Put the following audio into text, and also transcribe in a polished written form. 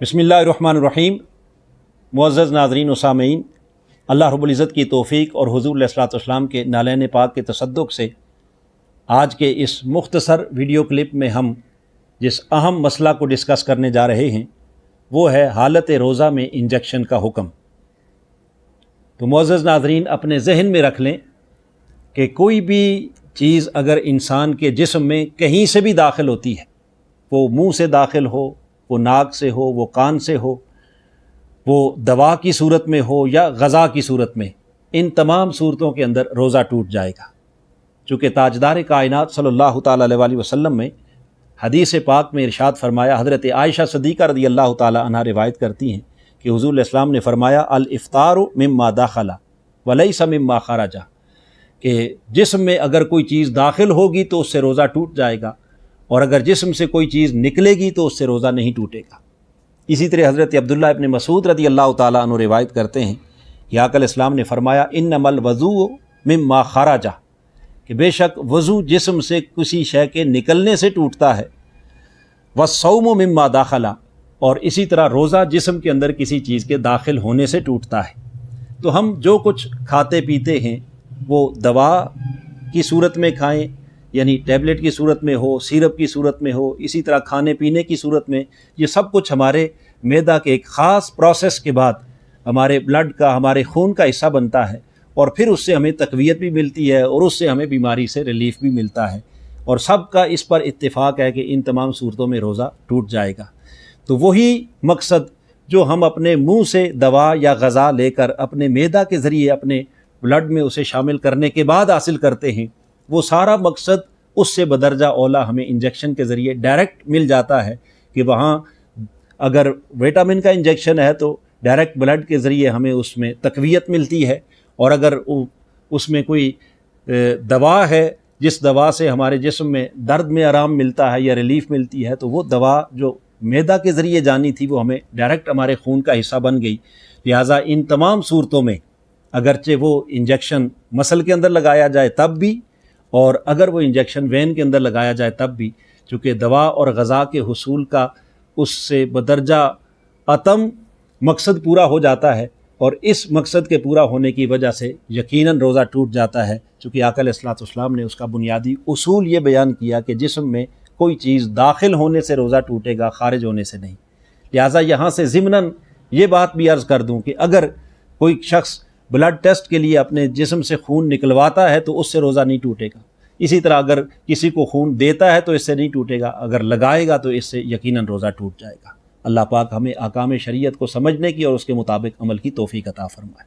बिस्मिल्लाहिर्रहमानिर्रहीम। मुअज़्ज़ज़ नाज़रीन व सामीन, अल्लाह रब्बुल इज़्ज़त की तौफ़ीक और हुज़ूर अलैहिस्सलातु वस्सलाम के नालैन पाक के तसद्दुक़ से आज के इस मुख्तसर वीडियो क्लिप में हम जिस अहम मसला को डिस्कस करने जा रहे हैं वो है हालत रोज़ा में इंजेक्शन का हुक्म। तो मुअज़्ज़ज़ नाज़रीन, अपने ज़हन में रख लें कि कोई भी चीज़ अगर इंसान के जिस्म में कहीं से भी दाखिल होती है, वो मुंह से दाखिल हो, वो नाक से हो, वो कान से हो, वो दवा की सूरत में हो या ग़ज़ा की सूरत में, इन तमाम सूरतों के अंदर रोज़ा टूट जाएगा। चूँकि ताजदार कायनात सल्लल्लाहु ताला अलैहि वसल्लम में हदीस पाक में इरशाद फरमाया, हज़रत आयशा सिद्दीक़ा रज़ियल्लाहु ताला अन्हा रिवायत करती हैं कि हुज़ूर इस्लाम ने फरमाया, अल इफ़्तारु मिम्मा दाखला वलैसा मिम्मा खरजा, कि जिस्म में अगर कोई चीज़ दाखिल होगी तो उससे रोज़ा टूट जाएगा और अगर जिस्म से कोई चीज़ निकलेगी तो उससे रोज़ा नहीं टूटेगा। इसी तरह हज़रत अब्दुल्लाह इब्न मसूद रज़ियल्लाहु ताला अन्हु रिवायत करते हैं कि आका अलैहिस्सलाम ने फरमाया, इन्नमल वज़ू मिम्मा खरजा, कि बेशक वज़ू जिस्म से किसी शय के निकलने से टूटता है, वस्सौमु मिम्मा दाखला, और इसी तरह रोज़ा जिस्म के अंदर किसी चीज़ के दाखिल होने से टूटता है। तो हम जो कुछ खाते पीते हैं वो दवा की सूरत में खाएं, यानी टैबलेट की सूरत में हो, सिरप की सूरत में हो, इसी तरह खाने पीने की सूरत में, ये सब कुछ हमारे मैदा के एक ख़ास प्रोसेस के बाद हमारे ब्लड का, हमारे खून का हिस्सा बनता है और फिर उससे हमें तक़वियत भी मिलती है और उससे हमें बीमारी से रिलीफ़ भी मिलता है। और सब का इस पर इत्तेफाक है कि इन तमाम सूरतों में रोज़ा टूट जाएगा। तो वही मकसद जो हम अपने मुंह से दवा या ग़ज़ा लेकर अपने मैदा के ज़रिए अपने ब्लड में उसे शामिल करने के बाद हासिल करते हैं, वो सारा मकसद उससे बदरजा औला हमें इंजेक्शन के ज़रिए डायरेक्ट मिल जाता है कि वहाँ अगर विटामिन का इंजेक्शन है तो डायरेक्ट ब्लड के ज़रिए हमें उसमें तक़वियत मिलती है, और अगर उसमें कोई दवा है जिस दवा से हमारे जिस्म में दर्द में आराम मिलता है या रिलीफ़ मिलती है, तो वो दवा जो मैदा के ज़रिए जानी थी वो हमें डायरेक्ट हमारे खून का हिस्सा बन गई। लिहाजा इन तमाम सूरतों में अगरचे वो इंजेक्शन मसल के अंदर लगाया जाए तब भी, और अगर वो इंजेक्शन वेन के अंदर लगाया जाए तब भी, चूँकि दवा और ग़ज़ा के हुसूल का उससे बदरजा अतम मकसद पूरा हो जाता है, और इस मकसद के पूरा होने की वजह से यकीनन रोज़ा टूट जाता है। चूँकि आका अलैहिस्सलातु वस्सलाम ने उसका बुनियादी उसूल ये बयान किया कि जिस्म में कोई चीज़ दाखिल होने से रोज़ा टूटेगा, ख़ारिज होने से नहीं। लिहाजा यहाँ से ज़िमनन ये बात भी अर्ज़ कर दूँ कि अगर कोई शख्स ब्लड टेस्ट के लिए अपने जिस्म से खून निकलवाता है तो उससे रोज़ा नहीं टूटेगा। इसी तरह अगर किसी को खून देता है तो इससे नहीं टूटेगा, अगर लगाएगा तो इससे यकीनन रोज़ा टूट जाएगा। अल्लाह पाक हमें अहकाम शरीयत को समझने की और उसके मुताबिक अमल की तौफ़ीक अता फ़रमाए।